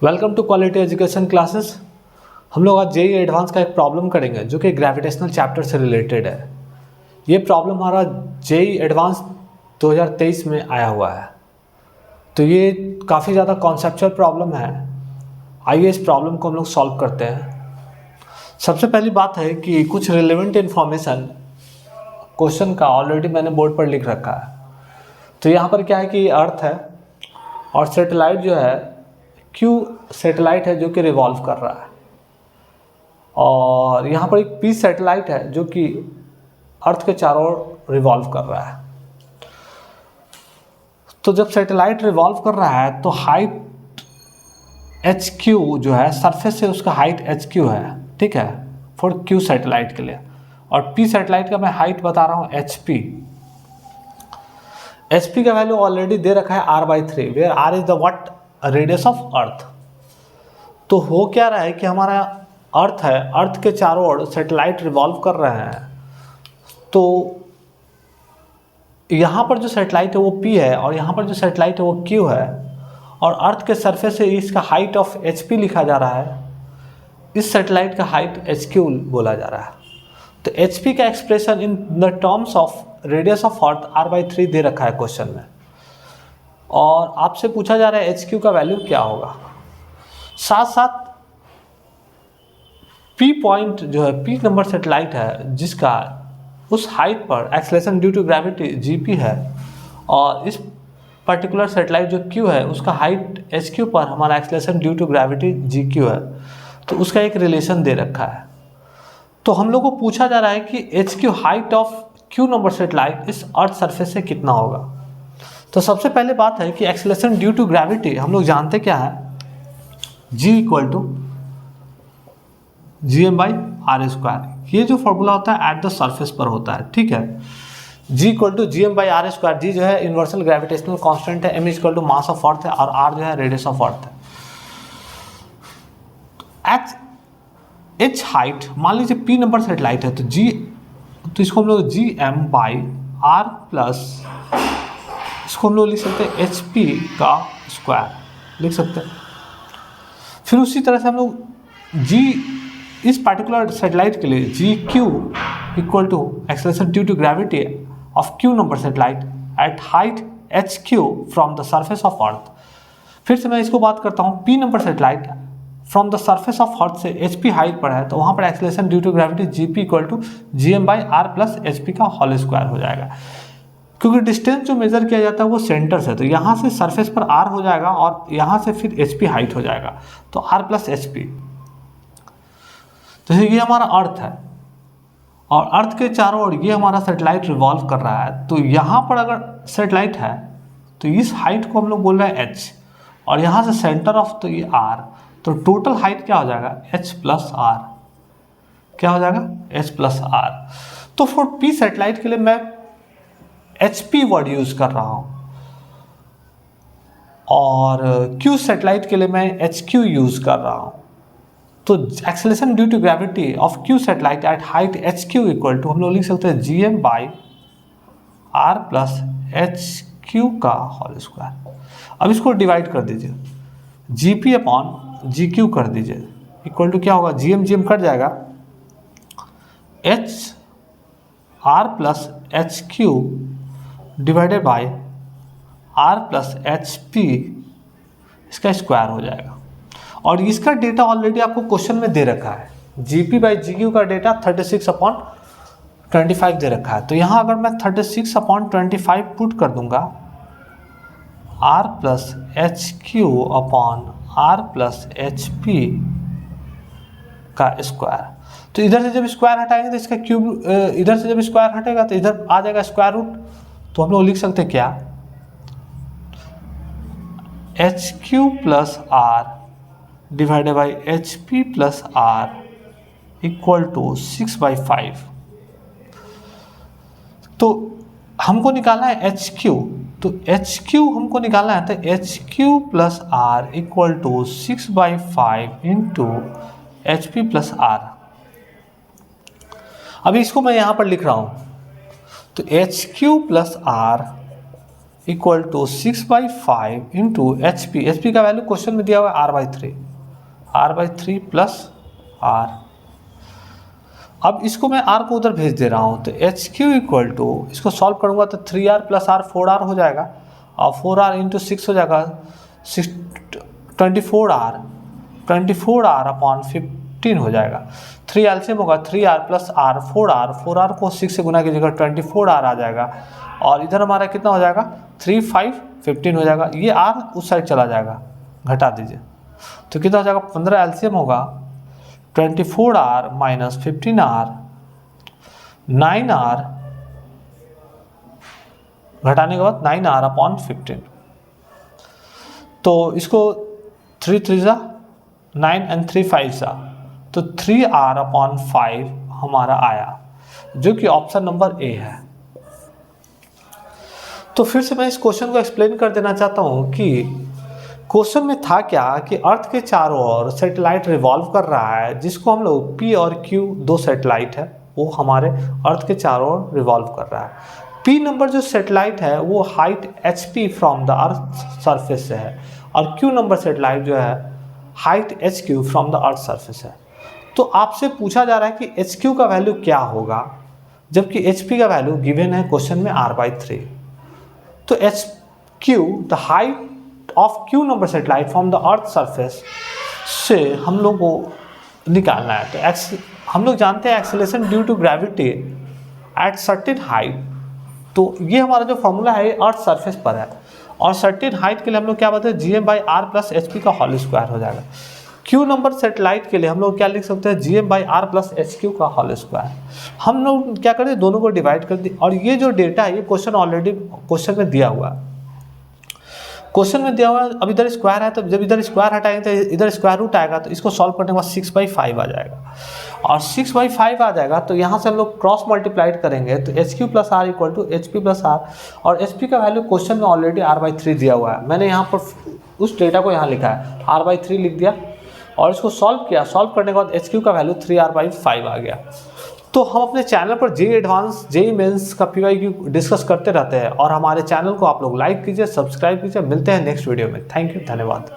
Welcome to quality education classes. हम लोग आज जेईई एडवांस का एक प्रॉब्लम करेंगे जो कि ग्रेविटेशनल चैप्टर से रिलेटेड है। ये प्रॉब्लम हमारा जेईई एडवांस 2023 में आया हुआ है, तो ये काफ़ी ज़्यादा कॉन्सेप्चुअल प्रॉब्लम है। आइए इस प्रॉब्लम को हम लोग सॉल्व करते हैं। सबसे पहली बात है कि कुछ रिलेवेंट इन्फॉर्मेशन क्वेश्चन का ऑलरेडी मैंने बोर्ड पर लिख रखा है। तो यहाँ पर क्या है कि अर्थ है और सैटेलाइट जो है क्यू सैटेलाइट है जो कि रिवॉल्व कर रहा है, और यहाँ पर एक पी सैटेलाइट है जो कि अर्थ के चारों ओर रिवॉल्व कर रहा है। तो जब सैटेलाइट रिवॉल्व कर रहा है तो हाइट एच क्यू जो है सरफेस से उसका हाइट एच क्यू है, ठीक है, फॉर क्यू सैटेलाइट के लिए। और पी सैटेलाइट का मैं हाइट बता रहा हूँ एच पी। एच पी का वैल्यू ऑलरेडी दे रखा है r/3, where r is the what radius of earth. तो हो क्या रहा है कि हमारा अर्थ है, अर्थ के चारों ओर सैटेलाइट रिवॉल्व कर रहे हैं। तो यहाँ पर जो सैटेलाइट है वो P है और यहाँ पर जो सैटेलाइट है वो Q है, और अर्थ के सरफेस से इसका हाइट ऑफ HP लिखा जा रहा है। इस सैटेलाइट का हाइट HQ बोला जा रहा है। तो HP का expression in the terms of radius of earth r/3 दे रखा है क्वेश्चन में, और आपसे पूछा जा रहा है HQ का वैल्यू क्या होगा। साथ साथ P पॉइंट जो है, P नंबर सैटेलाइट है जिसका उस हाइट पर acceleration due to gravity GP है, और इस पर्टिकुलर सैटेलाइट जो Q है उसका हाइट HQ पर हमारा acceleration due to gravity GQ है। तो उसका एक रिलेशन दे रखा है। तो हम लोग को पूछा जा रहा है कि HQ height of Q number satellite इस अर्थ सरफेस से कितना होगा। तो सबसे पहले बात है कि एक्सेलरेशन ड्यू टू ग्रेविटी हम लोग जानते क्या है, G इक्वल टू Gm/r²। ये जो फॉर्मूला होता है एट द सरफेस पर होता है, ठीक है। G equal to Gm/r²। G जो है यूनिवर्सल ग्रेविटेशनल कांस्टेंट है, M equal to mass of earth है, और R जो है रेडियस ऑफ अर्थ है। एच हाइट मान लीजिए P नंबर सैटेलाइट है, तो इसको हम लोग Gm/r प्लस इसको हम लोग लिख सकते हैं HP का स्क्वायर लिख सकते हैं। फिर उसी तरह से हम लोग G इस पर्टिकुलर सैटेलाइट के लिए GQ equal to acceleration due to gravity of Q number satellite at height HQ from the surface of earth. फिर से मैं इसको बात करता हूँ, P number satellite from the surface of earth से HP हाइट पर है, तो वहाँ पर acceleration due to gravity GP equal to Gm/r plus HP का होल स्क्वायर हो जाएगा। क्योंकि डिस्टेंस जो मेजर किया जाता है वो सेंटर से, तो यहाँ से सरफेस पर R हो जाएगा और यहाँ से फिर HP हाइट हो जाएगा, तो R प्लस HP। तो ये हमारा अर्थ है, और अर्थ के चारों ओर ये हमारा सैटेलाइट रिवॉल्व कर रहा है। तो यहाँ पर अगर सैटेलाइट है तो इस हाइट को हम लोग बोल रहे हैं H, और यहाँ से सेंटर ऑफ तो ये R, तो टोटल हाइट क्या हो जाएगा H प्लस R। क्या हो जाएगा H प्लस R। तो फॉर P सैटेलाइट के लिए मैं HP वर्ड यूज कर रहा हूँ, और Q सैटेलाइट के लिए मैं HQ यूज कर रहा हूँ। तो acceleration due to gravity of Q satellite at height HQ equal to हम लोग लिख सकते हैं Gm/r प्लस HQ का होल स्क्वायर। अब इसको डिवाइड कर दीजिए, GP अपॉन GQ कर दीजिए, इक्वल टू क्या होगा, Gm कट जाएगा, HR plus HQ divided by R plus HP, इसका स्क्वायर हो जाएगा। और इसका डेटा ऑलरेडी आपको क्वेश्चन में दे रखा है। GP/GQ का डेटा 36/25 दे रखा है। तो यहाँ अगर मैं 36/25 पुट कर दूंगा, R plus HQ upon R plus HP का स्क्वायर। तो इधर से जब स्क्वायर हटाएंगे तो इसका क्यूब, इधर से जब स्क्वायर हटेगा तो इधर आ जाएगा स्क्वायर रूट। तो हम लोग लिख सकते हैं क्या, HQ plus R divided by HP plus R equal to 6/5। तो हमको निकालना है HQ, तो HQ हमको निकालना है, तो HQ plus R equal to 6/5 into HP plus R। अभी इसको मैं यहाँ पर लिख रहा हूँ, तो HQ plus R equal to 6/5 into H P का वैल्यू क्वेश्चन में दिया हुआ है r/3 प्लस r। अब इसको मैं r को उधर भेज दे रहा हूँ, तो एच क्यू इक्वल टू, इसको सॉल्व करूँगा तो 3r प्लस r 4r हो जाएगा, और 4r इंटू 6 हो जाएगा 24r अपॉन 15 हो जाएगा। 3 एलसीएम होगा 3r प्लस r 4r को 6 से गुना कीजिएगा 24r आ जाएगा, और इधर हमारा कितना हो जाएगा 3 5 15 हो जाएगा। ये r उस साइड चला जाएगा, घटा दीजिए, तो कितना हो जाएगा 15 एलसीएम होगा 24r माइनस 15r 9r, घटाने के बाद 9r अपॉन 15। तो इसको 3 3 जा 9 एंड 3 5 जा, तो 3r अपॉन 5 हमारा आया, जो कि ऑप्शन नंबर ए है। तो फिर से मैं इस क्वेश्चन को एक्सप्लेन कर देना चाहता हूँ कि क्वेश्चन में था क्या कि अर्थ के चारों ओर सैटेलाइट रिवॉल्व कर रहा है, जिसको हम लोग P और Q दो सैटेलाइट है, वो हमारे अर्थ के चारों ओर रिवॉल्व कर रहा है। P नंबर जो सैटेलाइट है वो height HP from the earth surface से है, और Q नंबर सैटेलाइट जो है height HQ from the earth surface है। तो आपसे पूछा जा रहा है कि HQ का वैल्यू क्या होगा, जबकि HP का वैल्यू गिवन है क्वेश्चन में r/3। तो HQ the height of Q number satellite from the earth surface से हम लोग को निकालना है। तो हम लोग जानते हैं acceleration due to gravity at certain height, तो ये हमारा जो फॉर्मूला है अर्थ सरफेस पर है, और सर्टेन हाइट के लिए हम लोग क्या बताते हैं gm/r प्लस HP का होल स्क्वायर हो जाएगा। Q नंबर सैटेलाइट के लिए हम लोग क्या लिख सकते हैं gm/r प्लस HQ का होल स्क्वायर। हम लोग क्या करते हैं दोनों को डिवाइड कर दी, और ये जो डेटा है ये क्वेश्चन ऑलरेडी क्वेश्चन में दिया हुआ है, अब इधर स्क्वायर है, तो जब इधर स्क्वायर हटाएंगे तो इधर स्क्वायर रूट आएगा, तो इसको सॉल्व करने के बाद 6/5 आ जाएगा, और 6/5 आ जाएगा तो यहाँ से हम लोग क्रॉस मल्टीप्लाइड करेंगे, तो HQ plus R equal to HP plus R, और HP का वैल्यू क्वेश्चन में ऑलरेडी r/3 दिया हुआ है। मैंने यहाँ पर उस डेटा को यहाँ लिखा है, r/3 लिख दिया, और इसको सॉल्व किया, सॉल्व करने के बाद HQ का वैल्यू 3r/5 आ गया। तो हम अपने चैनल पर JEE एडवांस JEE मेंस का PYQ डिस्कस करते रहते हैं, और हमारे चैनल को आप लोग लाइक कीजिए, सब्सक्राइब कीजिए। मिलते हैं नेक्स्ट वीडियो में। थैंक यू, धन्यवाद।